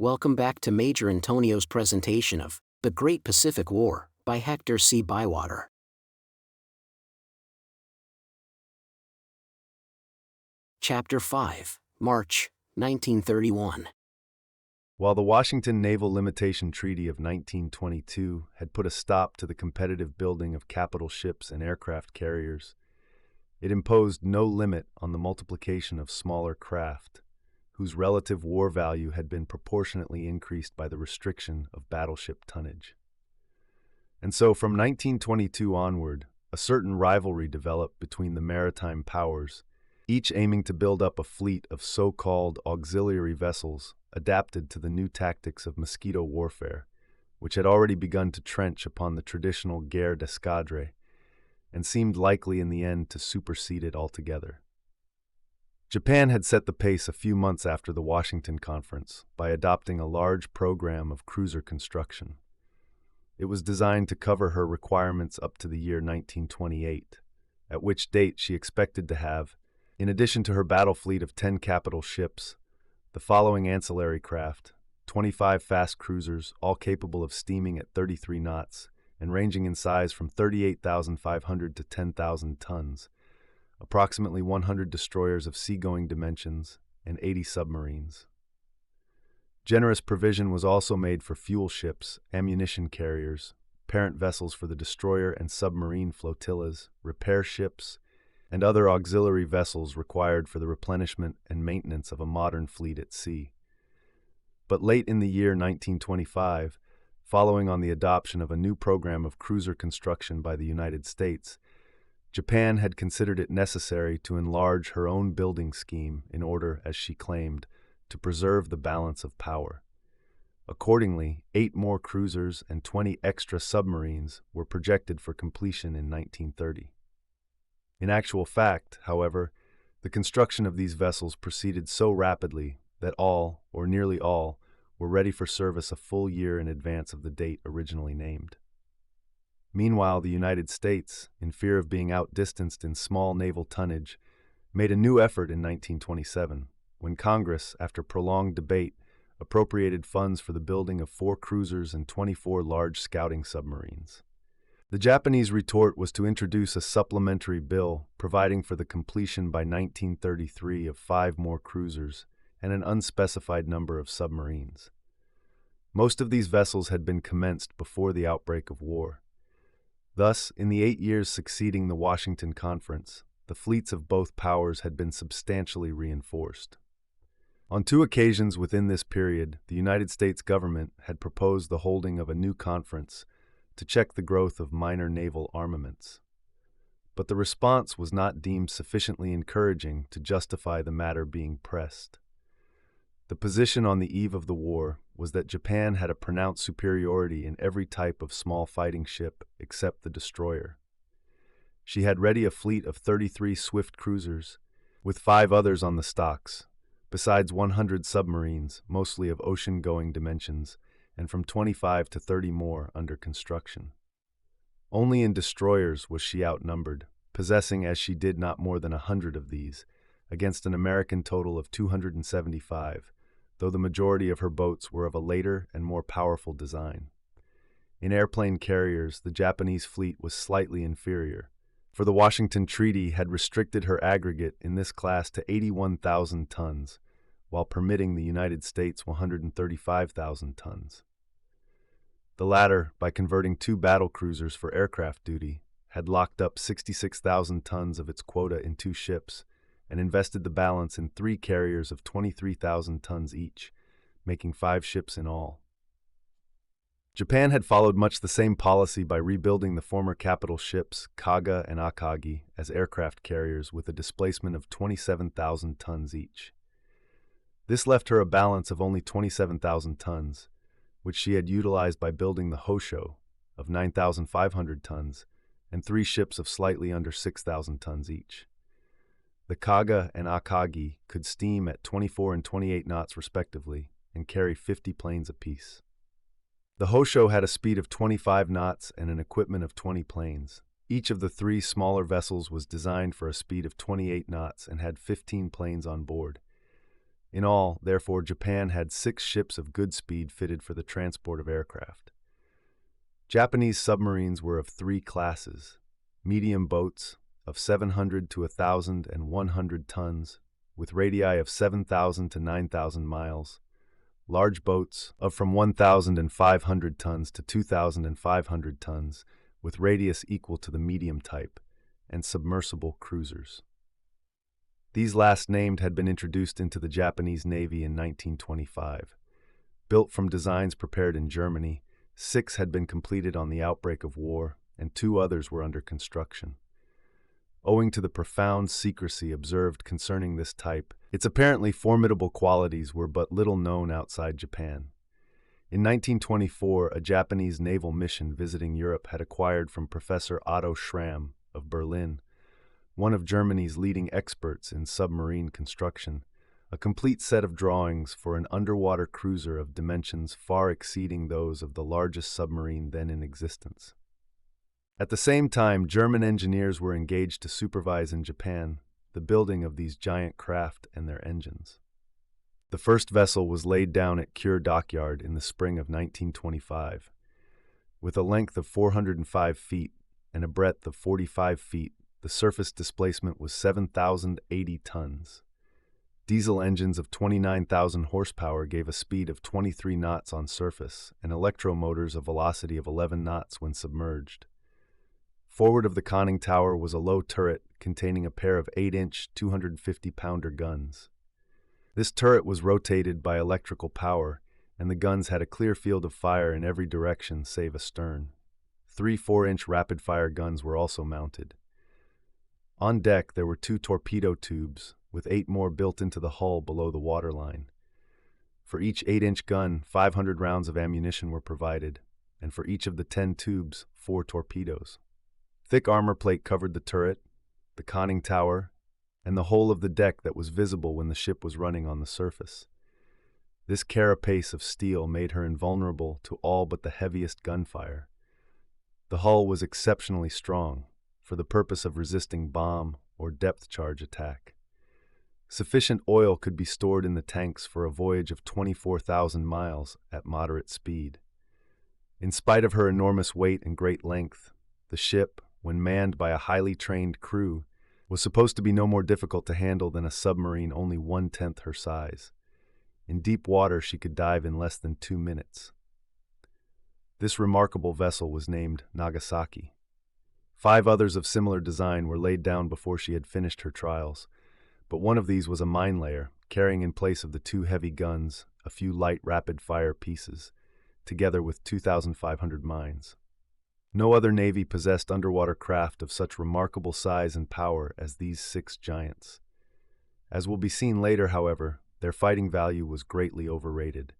Welcome back to Major Intonio's presentation of The Great Pacific War by Hector C. Bywater. Chapter 5, March, 1931. While the Washington Naval Limitation Treaty of 1922 had put a stop to the competitive building of capital ships and aircraft carriers, it imposed no limit on the multiplication of smaller craft, whose relative war value had been proportionately increased by the restriction of battleship tonnage. And so from 1922 onward, a certain rivalry developed between the maritime powers, each aiming to build up a fleet of so-called auxiliary vessels adapted to the new tactics of mosquito warfare, which had already begun to trench upon the traditional guerre d'escadre, and seemed likely in the end to supersede it altogether. Japan had set the pace a few months after the Washington Conference by adopting a large program of cruiser construction. It was designed to cover her requirements up to the year 1928, at which date she expected to have, in addition to her battle fleet of 10 capital ships, the following ancillary craft: 25 fast cruisers, all capable of steaming at 33 knots and ranging in size from 38,500 to 10,000 tons, approximately 100 destroyers of seagoing dimensions, and 80 submarines. Generous provision was also made for fuel ships, ammunition carriers, parent vessels for the destroyer and submarine flotillas, repair ships, and other auxiliary vessels required for the replenishment and maintenance of a modern fleet at sea. But late in the year 1925, following on the adoption of a new program of cruiser construction by the United States, Japan had considered it necessary to enlarge her own building scheme in order, as she claimed, to preserve the balance of power. Accordingly, 8 more cruisers and 20 extra submarines were projected for completion in 1930. In actual fact, however, the construction of these vessels proceeded so rapidly that all, or nearly all, were ready for service a full year in advance of the date originally named. Meanwhile, the United States, in fear of being outdistanced in small naval tonnage, made a new effort in 1927, when Congress, after prolonged debate, appropriated funds for the building of 4 cruisers and 24 large scouting submarines. The Japanese retort was to introduce a supplementary bill providing for the completion by 1933 of 5 more cruisers and an unspecified number of submarines. Most of these vessels had been commenced before the outbreak of war. Thus, in the 8 years succeeding the Washington Conference, the fleets of both powers had been substantially reinforced. On 2 occasions within this period, the United States government had proposed the holding of a new conference to check the growth of minor naval armaments. But the response was not deemed sufficiently encouraging to justify the matter being pressed. The position on the eve of the war was that Japan had a pronounced superiority in every type of small fighting ship except the destroyer. She had ready a fleet of 33 swift cruisers, with 5 others on the stocks, besides 100 submarines, mostly of ocean-going dimensions, and from 25 to 30 more under construction. Only in destroyers was she outnumbered, possessing as she did not more than 100 of these, against an American total of 275, though the majority of her boats were of a later and more powerful design. In airplane carriers, the Japanese fleet was slightly inferior, for the Washington Treaty had restricted her aggregate in this class to 81,000 tons, while permitting the United States 135,000 tons. The latter, by converting 2 battle cruisers for aircraft duty, had locked up 66,000 tons of its quota in 2 ships, and invested the balance in 3 carriers of 23,000 tons each, making 5 ships in all. Japan had followed much the same policy by rebuilding the former capital ships Kaga and Akagi as aircraft carriers with a displacement of 27,000 tons each. This left her a balance of only 27,000 tons, which she had utilized by building the Hosho of 9,500 tons and 3 ships of slightly under 6,000 tons each. The Kaga and Akagi could steam at 24 and 28 knots respectively and carry 50 planes apiece. The Hosho had a speed of 25 knots and an equipment of 20 planes. Each of the 3 smaller vessels was designed for a speed of 28 knots and had 15 planes on board. In all, therefore, Japan had 6 ships of good speed fitted for the transport of aircraft. Japanese submarines were of 3 classes: medium boats of 700 to 1,100 tons, with radii of 7,000 to 9,000 miles, large boats of from 1,500 tons to 2,500 tons, with radius equal to the medium type, and submersible cruisers. These last named had been introduced into the Japanese Navy in 1925. Built from designs prepared in Germany, 6 had been completed on the outbreak of war, and 2 others were under construction. Owing to the profound secrecy observed concerning this type, its apparently formidable qualities were but little known outside Japan. In 1924, a Japanese naval mission visiting Europe had acquired from Professor Otto Schramm of Berlin, one of Germany's leading experts in submarine construction, a complete set of drawings for an underwater cruiser of dimensions far exceeding those of the largest submarine then in existence. At the same time, German engineers were engaged to supervise in Japan the building of these giant craft and their engines. The first vessel was laid down at Kure Dockyard in the spring of 1925. With a length of 405 feet and a breadth of 45 feet, the surface displacement was 7,080 tons. Diesel engines of 29,000 horsepower gave a speed of 23 knots on surface and electromotors a velocity of 11 knots when submerged. Forward of the conning tower was a low turret containing a pair of 8-inch, 250-pounder guns. This turret was rotated by electrical power, and the guns had a clear field of fire in every direction save astern. 3 4-inch rapid-fire guns were also mounted. On deck there were 2 torpedo tubes, with 8 more built into the hull below the waterline. For each 8-inch gun, 500 rounds of ammunition were provided, and for each of the 10 tubes, 4 torpedoes. Thick armor plate covered the turret, the conning tower, and the whole of the deck that was visible when the ship was running on the surface. This carapace of steel made her invulnerable to all but the heaviest gunfire. The hull was exceptionally strong, for the purpose of resisting bomb or depth charge attack. Sufficient oil could be stored in the tanks for a voyage of 24,000 miles at moderate speed. In spite of her enormous weight and great length, the ship, when manned by a highly trained crew, was supposed to be no more difficult to handle than a submarine only 1/10 her size. In deep water she could dive in less than 2 minutes. This remarkable vessel was named Nagasaki. 5 others of similar design were laid down before she had finished her trials, but one of these was a mine layer, carrying in place of the 2 heavy guns a few light rapid-fire pieces, together with 2,500 mines. No other navy possessed underwater craft of such remarkable size and power as these 6 giants. As will be seen later, however, their fighting value was greatly overrated.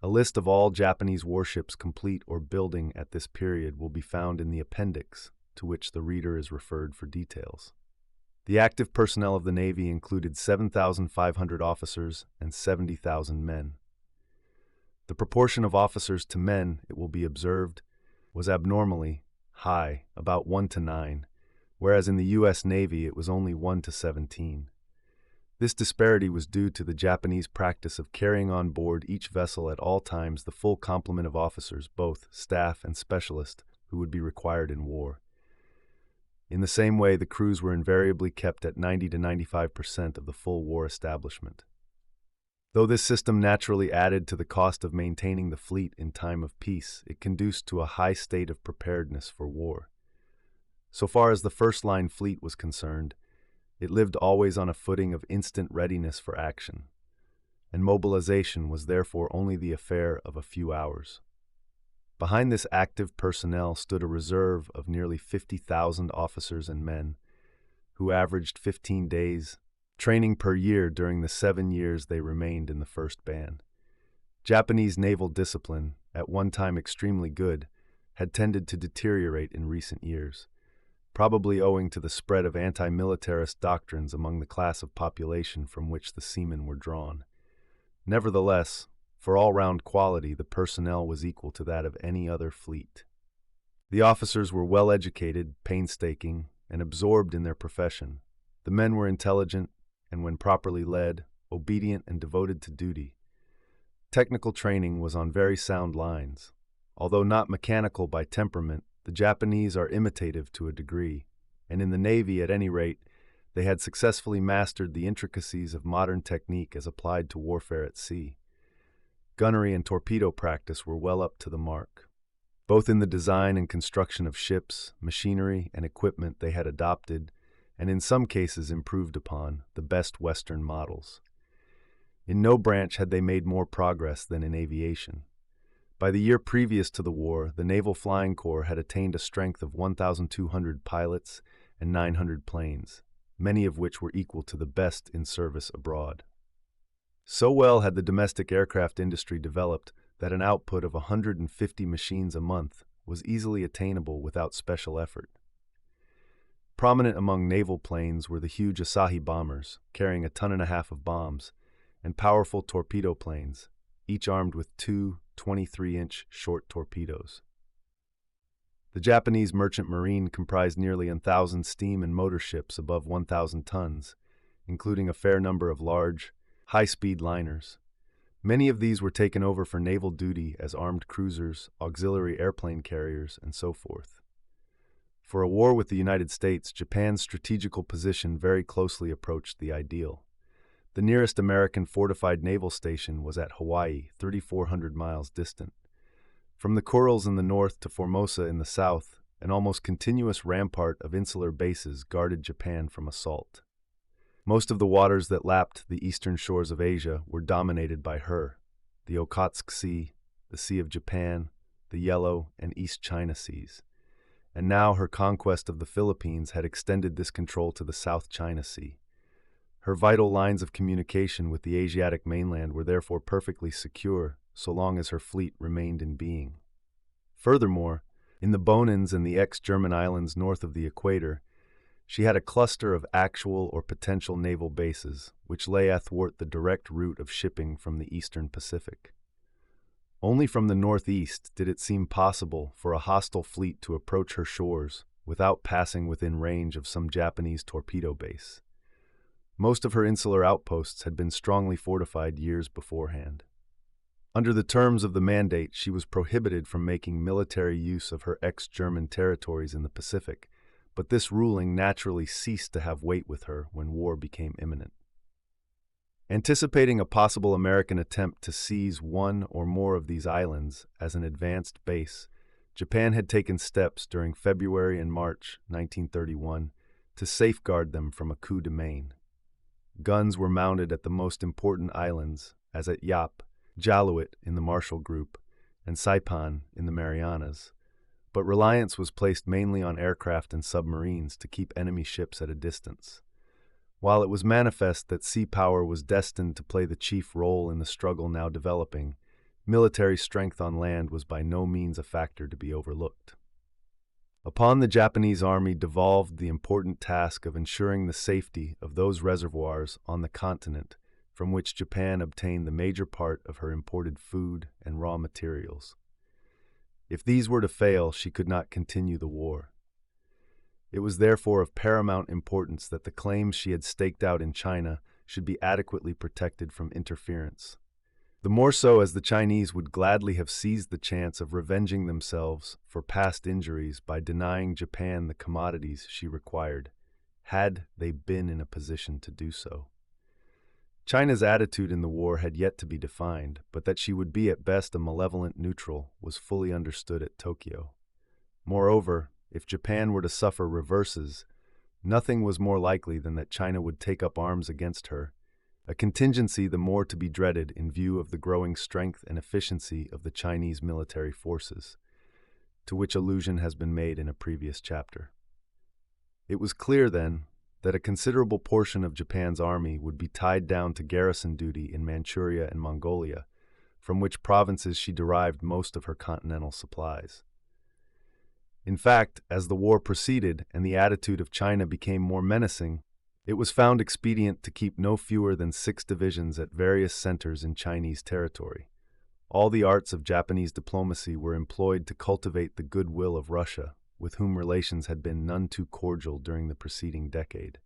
A list of all Japanese warships complete or building at this period will be found in the appendix, to which the reader is referred for details. The active personnel of the Navy included 7,500 officers and 70,000 men. The proportion of officers to men, it will be observed, was abnormally high, about 1 to 9, whereas in the U.S. Navy it was only 1 to 17. This disparity was due to the Japanese practice of carrying on board each vessel at all times the full complement of officers, both staff and specialist, who would be required in war. In the same way, the crews were invariably kept at 90 to 95% of the full war establishment. Though this system naturally added to the cost of maintaining the fleet in time of peace, it conduced to a high state of preparedness for war. So far as the first-line fleet was concerned, it lived always on a footing of instant readiness for action, and mobilization was therefore only the affair of a few hours. Behind this active personnel stood a reserve of nearly 50,000 officers and men, who averaged 15 days training per year during the 7 years they remained in the first band. Japanese naval discipline, at one time extremely good, had tended to deteriorate in recent years, probably owing to the spread of anti-militarist doctrines among the class of population from which the seamen were drawn. Nevertheless, for all-round quality, the personnel was equal to that of any other fleet. The officers were well-educated, painstaking, and absorbed in their profession. The men were intelligent, and when properly led, obedient and devoted to duty. Technical training was on very sound lines. Although not mechanical by temperament, the Japanese are imitative to a degree, and in the Navy, at any rate, they had successfully mastered the intricacies of modern technique as applied to warfare at sea. Gunnery and torpedo practice were well up to the mark. Both in the design and construction of ships, machinery, and equipment they had adopted, and in some cases improved upon, the best Western models. In no branch had they made more progress than in aviation. By the year previous to the war, the Naval Flying Corps had attained a strength of 1,200 pilots and 900 planes, many of which were equal to the best in service abroad. So well had the domestic aircraft industry developed that an output of 150 machines a month was easily attainable without special effort. Prominent among naval planes were the huge Asahi bombers, carrying 1.5 tons of bombs, and powerful torpedo planes, each armed with two 23-inch short torpedoes. The Japanese merchant marine comprised nearly 1,000 steam and motor ships above 1,000 tons, including a fair number of large, high-speed liners. Many of these were taken over for naval duty as armed cruisers, auxiliary airplane carriers, and so forth. For a war with the United States, Japan's strategical position very closely approached the ideal. The nearest American fortified naval station was at Hawaii, 3,400 miles distant. From the Kurils in the north to Formosa in the south, an almost continuous rampart of insular bases guarded Japan from assault. Most of the waters that lapped the eastern shores of Asia were dominated by her: the Okhotsk Sea, the Sea of Japan, the Yellow and East China Seas. And now her conquest of the Philippines had extended this control to the South China Sea. Her vital lines of communication with the Asiatic mainland were therefore perfectly secure so long as her fleet remained in being. Furthermore, in the Bonins and the ex-German islands north of the equator, she had a cluster of actual or potential naval bases which lay athwart the direct route of shipping from the eastern Pacific. Only from the northeast did it seem possible for a hostile fleet to approach her shores without passing within range of some Japanese torpedo base. Most of her insular outposts had been strongly fortified years beforehand. Under the terms of the mandate, she was prohibited from making military use of her ex-German territories in the Pacific, but this ruling naturally ceased to have weight with her when war became imminent. Anticipating a possible American attempt to seize one or more of these islands as an advanced base, Japan had taken steps during February and March 1931 to safeguard them from a coup de main. Guns were mounted at the most important islands, as at Yap, Jaluit in the Marshall Group, and Saipan in the Marianas, but reliance was placed mainly on aircraft and submarines to keep enemy ships at a distance. While it was manifest that sea power was destined to play the chief role in the struggle now developing, military strength on land was by no means a factor to be overlooked. Upon the Japanese army devolved the important task of ensuring the safety of those reservoirs on the continent from which Japan obtained the major part of her imported food and raw materials. If these were to fail, she could not continue the war. It was therefore of paramount importance that the claims she had staked out in China should be adequately protected from interference. The more so as the Chinese would gladly have seized the chance of revenging themselves for past injuries by denying Japan the commodities she required, had they been in a position to do so. China's attitude in the war had yet to be defined, but that she would be at best a malevolent neutral was fully understood at Tokyo. Moreover, if Japan were to suffer reverses, nothing was more likely than that China would take up arms against her, a contingency the more to be dreaded in view of the growing strength and efficiency of the Chinese military forces, to which allusion has been made in a previous chapter. It was clear, then, that a considerable portion of Japan's army would be tied down to garrison duty in Manchuria and Mongolia, from which provinces she derived most of her continental supplies. In fact, as the war proceeded and the attitude of China became more menacing, it was found expedient to keep no fewer than 6 divisions at various centers in Chinese territory. All the arts of Japanese diplomacy were employed to cultivate the goodwill of Russia, with whom relations had been none too cordial during the preceding decade.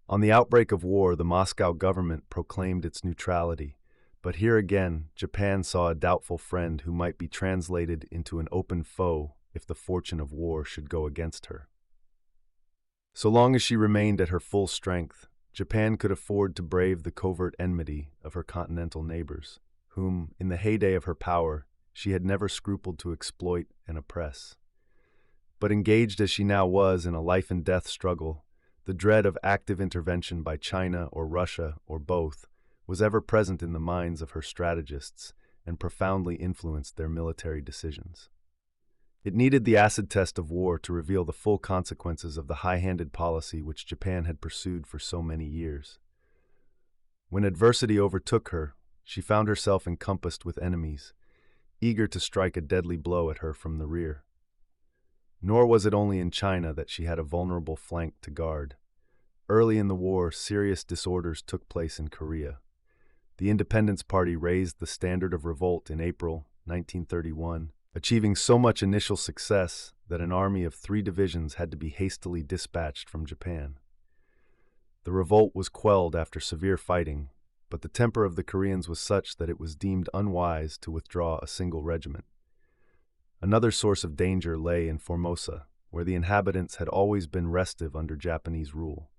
On the outbreak of war, the Moscow government proclaimed its neutrality, but here again, Japan saw a doubtful friend who might be translated into an open foe if the fortune of war should go against her. So long as she remained at her full strength, Japan could afford to brave the covert enmity of her continental neighbors, whom, in the heyday of her power, she had never scrupled to exploit and oppress. But engaged as she now was in a life-and-death struggle, the dread of active intervention by China or Russia or both was ever present in the minds of her strategists and profoundly influenced their military decisions. It needed the acid test of war to reveal the full consequences of the high-handed policy which Japan had pursued for so many years. When adversity overtook her, she found herself encompassed with enemies, eager to strike a deadly blow at her from the rear. Nor was it only in China that she had a vulnerable flank to guard. Early in the war, serious disorders took place in Korea. The Independence Party raised the standard of revolt in April 1931, achieving so much initial success that an army of 3 divisions had to be hastily dispatched from Japan. The revolt was quelled after severe fighting, but the temper of the Koreans was such that it was deemed unwise to withdraw a single regiment. Another source of danger lay in Formosa, where the inhabitants had always been restive under Japanese rule.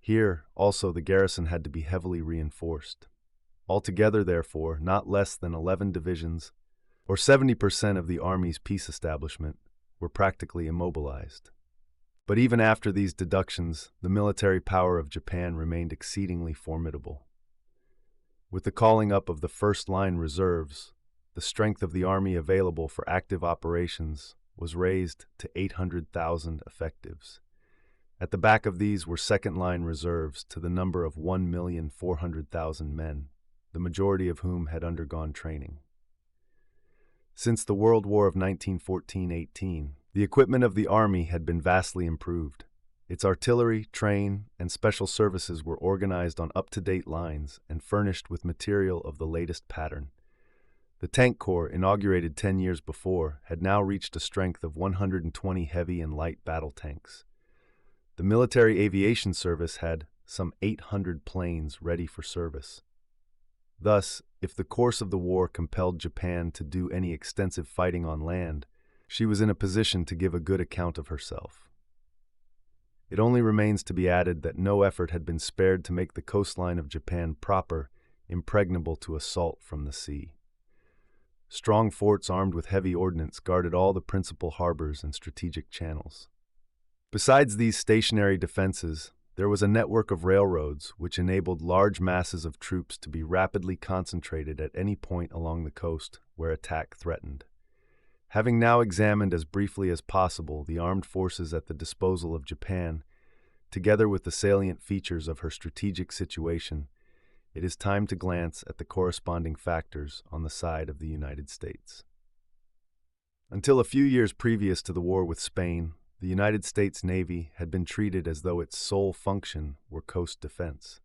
Here, also, the garrison had to be heavily reinforced. Altogether, therefore, not less than 11 divisions, or 70% of the Army's peace establishment, were practically immobilized. But even after these deductions, the military power of Japan remained exceedingly formidable. With the calling up of the first-line reserves, the strength of the army available for active operations was raised to 800,000 effectives. At the back of these were second-line reserves to the number of 1,400,000 men, the majority of whom had undergone training. Since the World War of 1914-18, the equipment of the Army had been vastly improved. Its artillery, train, and special services were organized on up-to-date lines and furnished with material of the latest pattern. The Tank Corps, inaugurated 10 years before, had now reached a strength of 120 heavy and light battle tanks. The Military Aviation Service had some 800 planes ready for service. Thus, if the course of the war compelled Japan to do any extensive fighting on land, she was in a position to give a good account of herself. It only remains to be added that no effort had been spared to make the coastline of Japan proper, impregnable to assault from the sea. Strong forts armed with heavy ordnance guarded all the principal harbors and strategic channels. Besides these stationary defenses, there was a network of railroads which enabled large masses of troops to be rapidly concentrated at any point along the coast where attack threatened. Having now examined as briefly as possible the armed forces at the disposal of Japan, together with the salient features of her strategic situation, it is time to glance at the corresponding factors on the side of the United States. Until a few years previous to the war with Spain, the United States Navy had been treated as though its sole function were coast defense.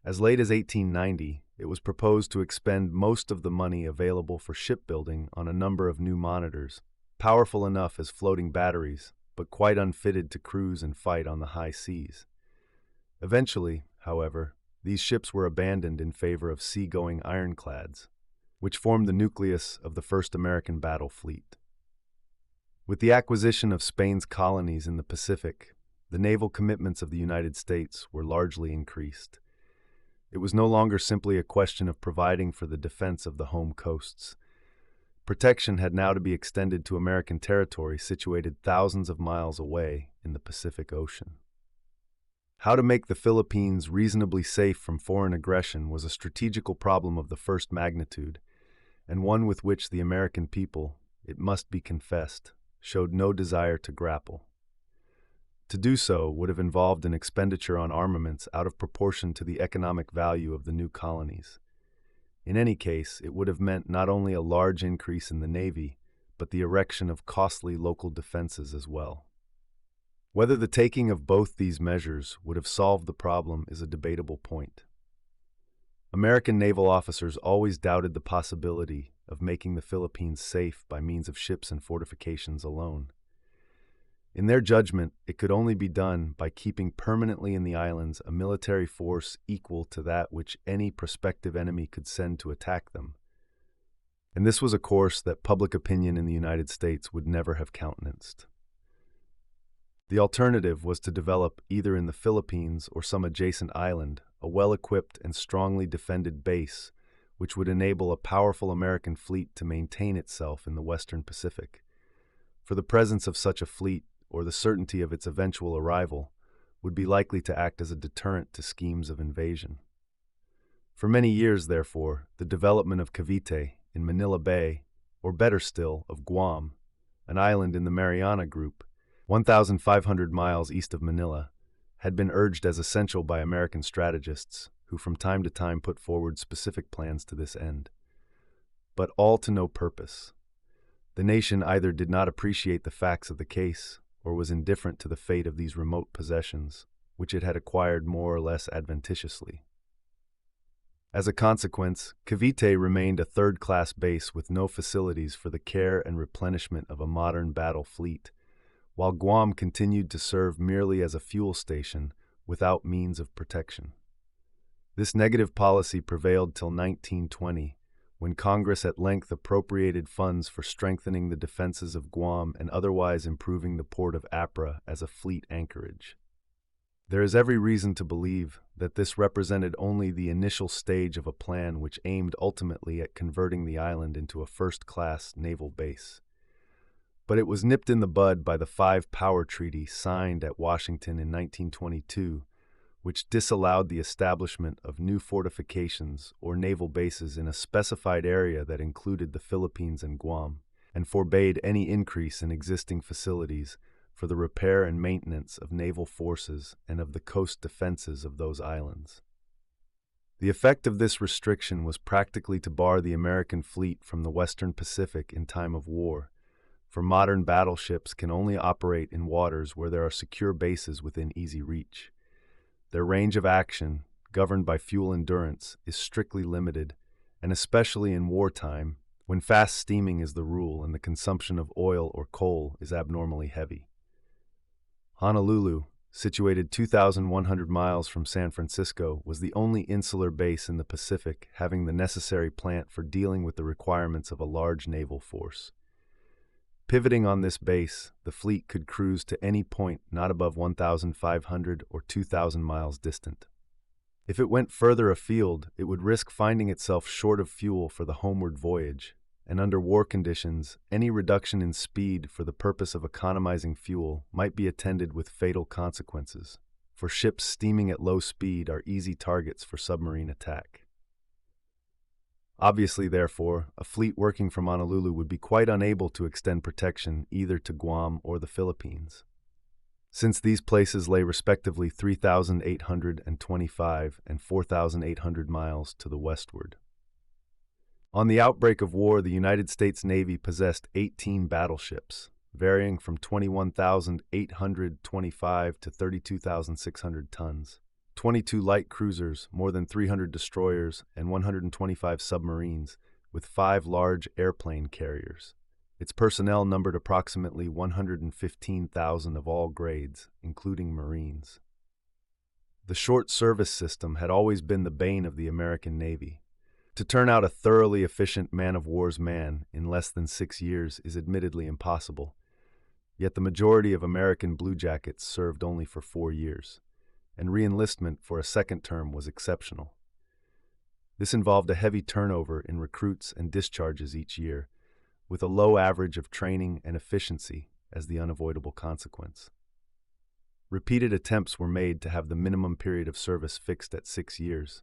As late as 1890, it was proposed to expend most of the money available for shipbuilding on a number of new monitors, powerful enough as floating batteries, but quite unfitted to cruise and fight on the high seas. Eventually, however, these ships were abandoned in favor of sea-going ironclads, which formed the nucleus of the first American battle fleet. With the acquisition of Spain's colonies in the Pacific, the naval commitments of the United States were largely increased. It was no longer simply a question of providing for the defense of the home coasts. Protection had now to be extended to American territory situated thousands of miles away in the Pacific Ocean. How to make the Philippines reasonably safe from foreign aggression was a strategical problem of the first magnitude, and one with which the American people, it must be confessed, showed no desire to grapple. To do so would have involved an expenditure on armaments out of proportion to the economic value of the new colonies. In any case, it would have meant not only a large increase in the Navy, but the erection of costly local defenses as well. Whether the taking of both these measures would have solved the problem is a debatable point. American naval officers always doubted the possibility of making the Philippines safe by means of ships and fortifications alone. In their judgment, it could only be done by keeping permanently in the islands a military force equal to that which any prospective enemy could send to attack them. And this was a course that public opinion in the United States would never have countenanced. The alternative was to develop, either in the Philippines or some adjacent island, a well-equipped and strongly defended base which would enable a powerful American fleet to maintain itself in the Western Pacific. For the presence of such a fleet, or the certainty of its eventual arrival, would be likely to act as a deterrent to schemes of invasion. For many years, therefore, the development of Cavite in Manila Bay, or better still, of Guam, an island in the Mariana Group, 1,500 miles east of Manila, had been urged as essential by American strategists, who from time to time put forward specific plans to this end. But all to no purpose. The nation either did not appreciate the facts of the case, or was indifferent to the fate of these remote possessions, which it had acquired more or less adventitiously. As a consequence, Cavite remained a third-class base with no facilities for the care and replenishment of a modern battle fleet, while Guam continued to serve merely as a fuel station without means of protection. This negative policy prevailed till 1920, when Congress at length appropriated funds for strengthening the defenses of Guam and otherwise improving the port of Apra as a fleet anchorage. There is every reason to believe that this represented only the initial stage of a plan which aimed ultimately at converting the island into a first-class naval base. But it was nipped in the bud by the Five-Power Treaty signed at Washington in 1922, which disallowed the establishment of new fortifications or naval bases in a specified area that included the Philippines and Guam, and forbade any increase in existing facilities for the repair and maintenance of naval forces and of the coast defenses of those islands. The effect of this restriction was practically to bar the American fleet from the Western Pacific in time of war, for modern battleships can only operate in waters where there are secure bases within easy reach. Their range of action, governed by fuel endurance, is strictly limited, and especially in wartime, when fast steaming is the rule and the consumption of oil or coal is abnormally heavy. Honolulu, situated 2,100 miles from San Francisco, was the only insular base in the Pacific having the necessary plant for dealing with the requirements of a large naval force. Pivoting on this base, the fleet could cruise to any point not above 1,500 or 2,000 miles distant. If it went further afield, it would risk finding itself short of fuel for the homeward voyage, and under war conditions, any reduction in speed for the purpose of economizing fuel might be attended with fatal consequences, for ships steaming at low speed are easy targets for submarine attack. Obviously, therefore, a fleet working from Honolulu would be quite unable to extend protection either to Guam or the Philippines, since these places lay respectively 3,825 and 4,800 miles to the westward. On the outbreak of war, the United States Navy possessed 18 battleships, varying from 21,825 to 32,600 tons. 22 light cruisers, more than 300 destroyers, and 125 submarines, with 5 large airplane carriers. Its personnel numbered approximately 115,000 of all grades, including Marines. The short service system had always been the bane of the American Navy. To turn out a thoroughly efficient man-of-war's man in less than 6 years is admittedly impossible, yet the majority of American bluejackets served only for 4 years. And re-enlistment for a second term was exceptional. This involved a heavy turnover in recruits and discharges each year, with a low average of training and efficiency as the unavoidable consequence. Repeated attempts were made to have the minimum period of service fixed at 6 years.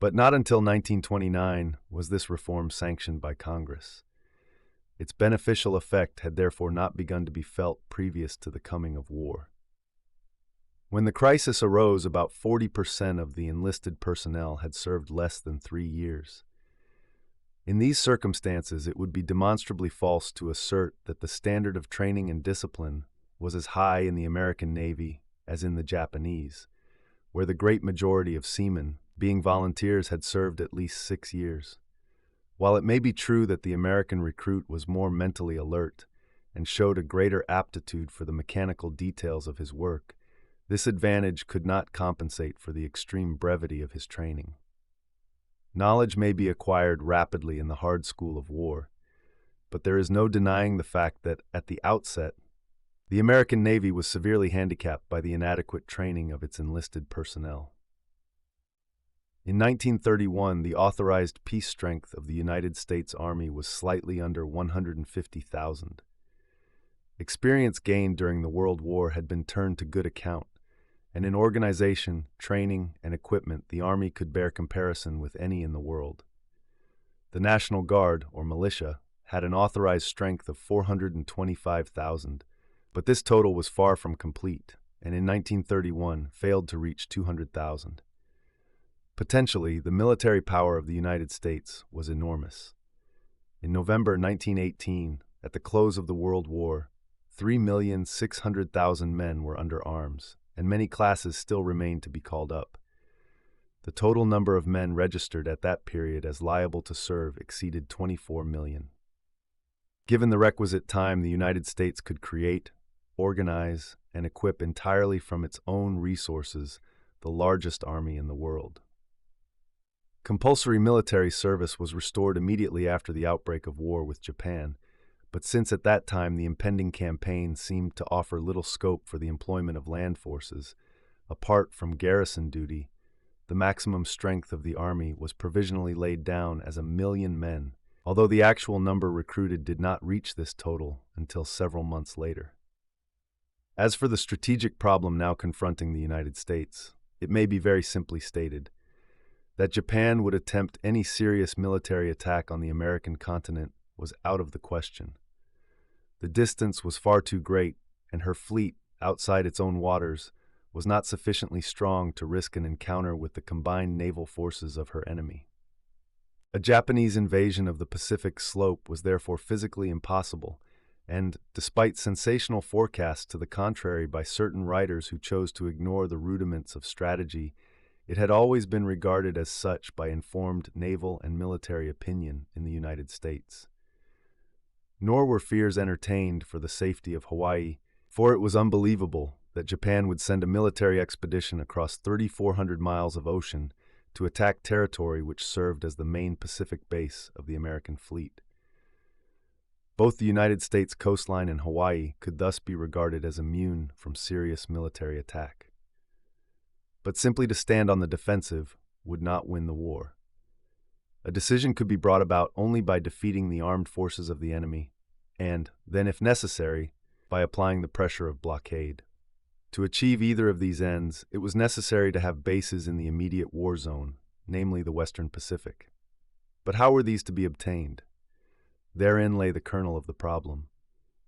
But not until 1929 was this reform sanctioned by Congress. Its beneficial effect had therefore not begun to be felt previous to the coming of war. When the crisis arose, about 40% of the enlisted personnel had served less than 3 years. In these circumstances, it would be demonstrably false to assert that the standard of training and discipline was as high in the American Navy as in the Japanese, where the great majority of seamen, being volunteers, had served at least 6 years. While it may be true that the American recruit was more mentally alert and showed a greater aptitude for the mechanical details of his work, this advantage could not compensate for the extreme brevity of his training. Knowledge may be acquired rapidly in the hard school of war, but there is no denying the fact that, at the outset, the American Navy was severely handicapped by the inadequate training of its enlisted personnel. In 1931, the authorized peace strength of the United States Army was slightly under 150,000. Experience gained during the World War had been turned to good account, and in organization, training, and equipment, the Army could bear comparison with any in the world. The National Guard, or militia, had an authorized strength of 425,000, but this total was far from complete, and in 1931 failed to reach 200,000. Potentially, the military power of the United States was enormous. In November 1918, at the close of the World War, 3,600,000 men were under arms, and many classes still remained to be called up. The total number of men registered at that period as liable to serve exceeded 24 million. Given the requisite time, the United States could create, organize, and equip entirely from its own resources the largest army in the world. Compulsory military service was restored immediately after the outbreak of war with Japan, but since at that time the impending campaign seemed to offer little scope for the employment of land forces, apart from garrison duty, the maximum strength of the Army was provisionally laid down as 1 million men, although the actual number recruited did not reach this total until several months later. As for the strategic problem now confronting the United States, it may be very simply stated that Japan would attempt any serious military attack on the American continent was out of the question. The distance was far too great, and her fleet, outside its own waters, was not sufficiently strong to risk an encounter with the combined naval forces of her enemy. A Japanese invasion of the Pacific slope was therefore physically impossible, and, despite sensational forecasts to the contrary by certain writers who chose to ignore the rudiments of strategy, it had always been regarded as such by informed naval and military opinion in the United States. Nor were fears entertained for the safety of Hawaii, for it was unbelievable that Japan would send a military expedition across 3,400 miles of ocean to attack territory which served as the main Pacific base of the American fleet. Both the United States coastline and Hawaii could thus be regarded as immune from serious military attack. But simply to stand on the defensive would not win the war. A decision could be brought about only by defeating the armed forces of the enemy, and, then if necessary, by applying the pressure of blockade. To achieve either of these ends, it was necessary to have bases in the immediate war zone, namely the Western Pacific. But how were these to be obtained? Therein lay the kernel of the problem.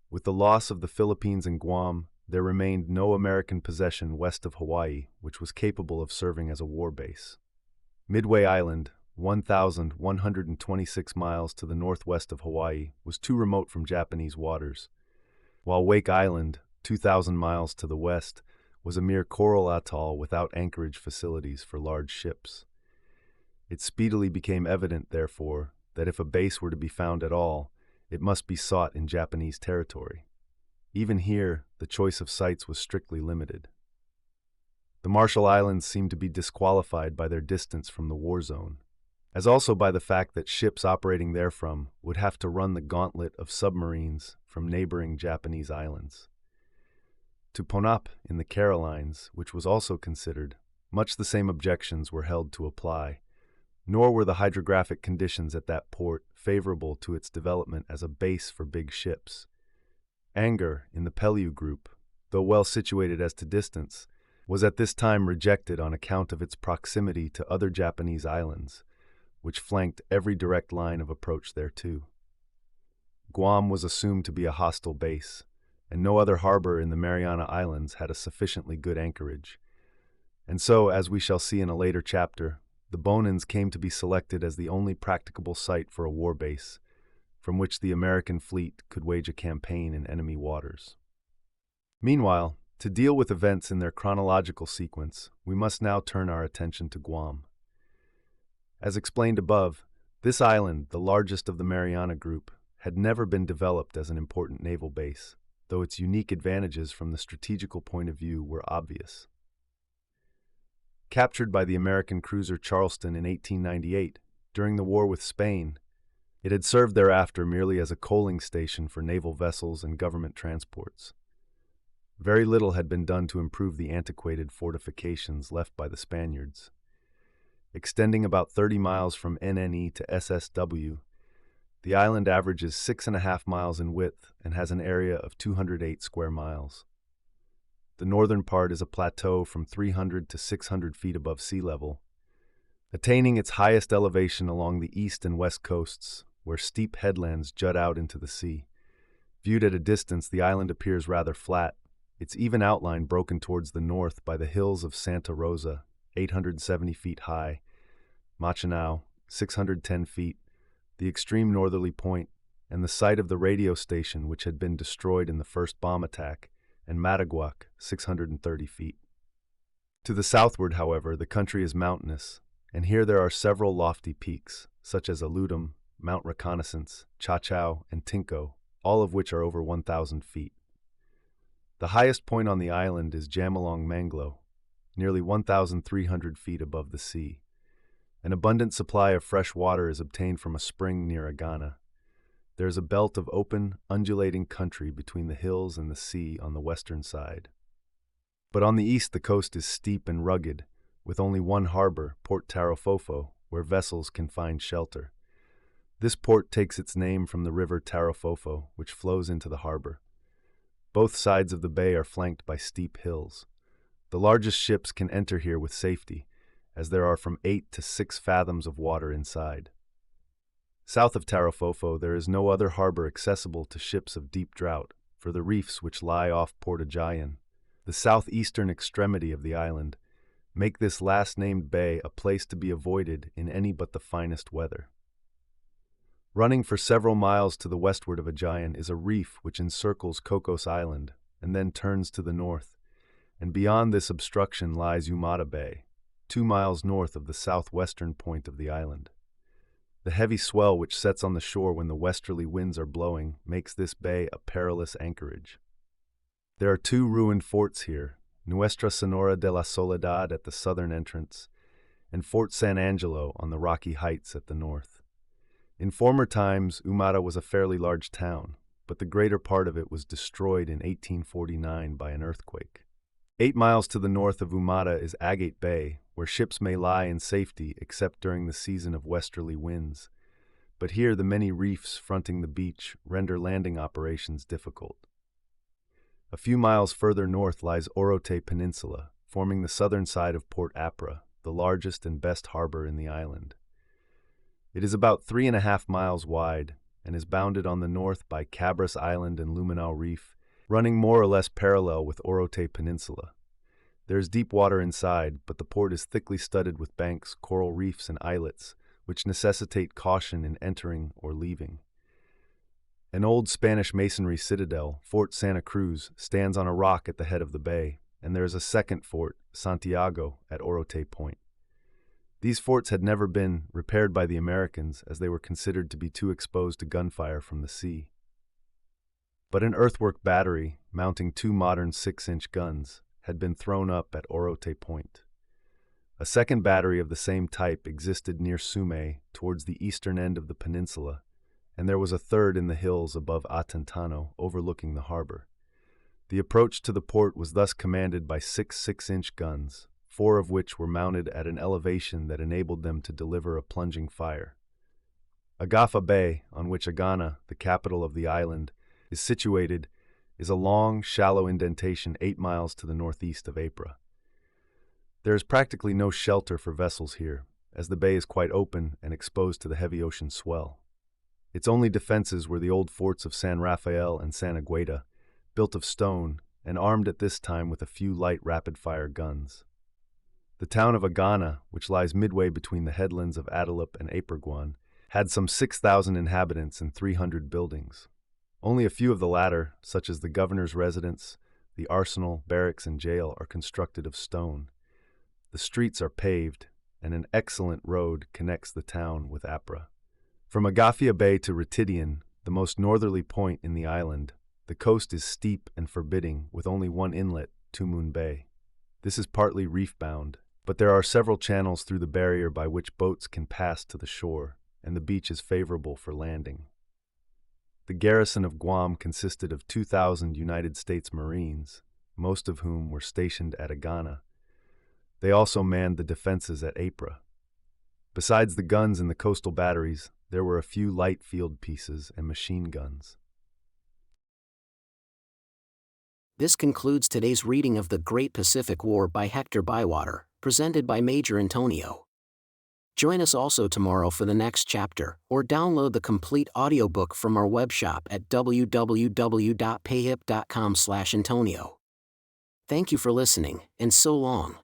With the loss of the Philippines and Guam, there remained no American possession west of Hawaii which was capable of serving as a war base. Midway Island, 1,126 miles to the northwest of Hawaii, was too remote from Japanese waters, while Wake Island, 2,000 miles to the west, was a mere coral atoll without anchorage facilities for large ships. It speedily became evident, therefore, that if a base were to be found at all, it must be sought in Japanese territory. Even here, the choice of sites was strictly limited. The Marshall Islands seemed to be disqualified by their distance from the war zone, as also by the fact that ships operating therefrom would have to run the gauntlet of submarines from neighboring Japanese islands. To Ponap in the Carolines, which was also considered, much the same objections were held to apply, nor were the hydrographic conditions at that port favorable to its development as a base for big ships. Anger in the Peleliu group, though well situated as to distance, was at this time rejected on account of its proximity to other Japanese islands, which flanked every direct line of approach thereto. Guam was assumed to be a hostile base, and no other harbor in the Mariana Islands had a sufficiently good anchorage. And so, as we shall see in a later chapter, the Bonins came to be selected as the only practicable site for a war base, from which the American fleet could wage a campaign in enemy waters. Meanwhile, to deal with events in their chronological sequence, we must now turn our attention to Guam. As explained above, this island, the largest of the Mariana group, had never been developed as an important naval base, though its unique advantages from the strategical point of view were obvious. Captured by the American cruiser Charleston in 1898, during the war with Spain, it had served thereafter merely as a coaling station for naval vessels and government transports. Very little had been done to improve the antiquated fortifications left by the Spaniards. Extending about 30 miles from NNE to SSW, the island averages 6.5 miles in width and has an area of 208 square miles. The northern part is a plateau from 300 to 600 feet above sea level, attaining its highest elevation along the east and west coasts, where steep headlands jut out into the sea. Viewed at a distance, the island appears rather flat, its even outline broken towards the north by the hills of Santa Rosa, 870 feet high, Machinau, 610 feet, the extreme northerly point, and the site of the radio station which had been destroyed in the first bomb attack, and Mataguac, 630 feet. To the southward, however, the country is mountainous, and here there are several lofty peaks, such as Aludum, Mount Reconnaissance, Chachao, and Tinko, all of which are over 1,000 feet. The highest point on the island is Jamalong Manglo, nearly 1,300 feet above the sea. An abundant supply of fresh water is obtained from a spring near Agana. There is a belt of open, undulating country between the hills and the sea on the western side. But on the east the coast is steep and rugged, with only one harbor, Port Tarofofo, where vessels can find shelter. This port takes its name from the river Tarofofo, which flows into the harbor. Both sides of the bay are flanked by steep hills. The largest ships can enter here with safety, as there are from 8 to 6 fathoms of water inside. South of Tarofofo there is no other harbor accessible to ships of deep draught, for the reefs which lie off Port Ajayan, the southeastern extremity of the island, make this last-named bay a place to be avoided in any but the finest weather. Running for several miles to the westward of Ajayan is a reef which encircles Cocos Island and then turns to the north, and beyond this obstruction lies Umata Bay, 2 miles north of the southwestern point of the island. The heavy swell which sets on the shore when the westerly winds are blowing makes this bay a perilous anchorage. There are 2 ruined forts here, Nuestra Señora de la Soledad at the southern entrance, and Fort San Angelo on the rocky heights at the north. In former times, Umata was a fairly large town, but the greater part of it was destroyed in 1849 by an earthquake. 8 miles to the north of Umata is Agate Bay, where ships may lie in safety except during the season of westerly winds, but here the many reefs fronting the beach render landing operations difficult. A few miles further north lies Orote Peninsula, forming the southern side of Port Apra, the largest and best harbor in the island. It is about 3.5 miles wide and is bounded on the north by Cabras Island and Luminau Reef, running more or less parallel with Orote Peninsula. There is deep water inside, but the port is thickly studded with banks, coral reefs, and islets, which necessitate caution in entering or leaving. An old Spanish masonry citadel, Fort Santa Cruz, stands on a rock at the head of the bay, and there is a second fort, Santiago, at Orote Point. These forts had never been repaired by the Americans, as they were considered to be too exposed to gunfire from the sea. But an earthwork battery, mounting 2 modern 6-inch guns, had been thrown up at Orote Point. A second battery of the same type existed near Sume, towards the eastern end of the peninsula, and there was a third in the hills above Atentano, overlooking the harbor. The approach to the port was thus commanded by 6 6-inch guns, 4 of which were mounted at an elevation that enabled them to deliver a plunging fire. Agafa Bay, on which Agana, the capital of the island, is situated, is a long, shallow indentation 8 miles to the northeast of Apra. There is practically no shelter for vessels here, as the bay is quite open and exposed to the heavy ocean swell. Its only defenses were the old forts of San Rafael and San Agueda, built of stone and armed at this time with a few light rapid-fire guns. The town of Agana, which lies midway between the headlands of Adelup and Aperguan, had some 6,000 inhabitants and 300 buildings. Only a few of the latter, such as the governor's residence, the arsenal, barracks, and jail, are constructed of stone. The streets are paved, and an excellent road connects the town with Apra. From Agafia Bay to Retidian, the the most northerly point in the island, the coast is steep and forbidding with only one inlet, Two Moon Bay. This is partly reef-bound, but there are several channels through the barrier by which boats can pass to the shore, and the beach is favorable for landing. The garrison of Guam consisted of 2,000 United States Marines, most of whom were stationed at Agana. They also manned the defenses at Ypres. Besides the guns in the coastal batteries, there were a few light field pieces and machine guns. This concludes today's reading of The Great Pacific War by Hector Bywater, presented by Major Intonio. Join us also tomorrow for the next chapter, or download the complete audiobook from our webshop at www.payhip.com/Antonio. Thank you for listening, and so long.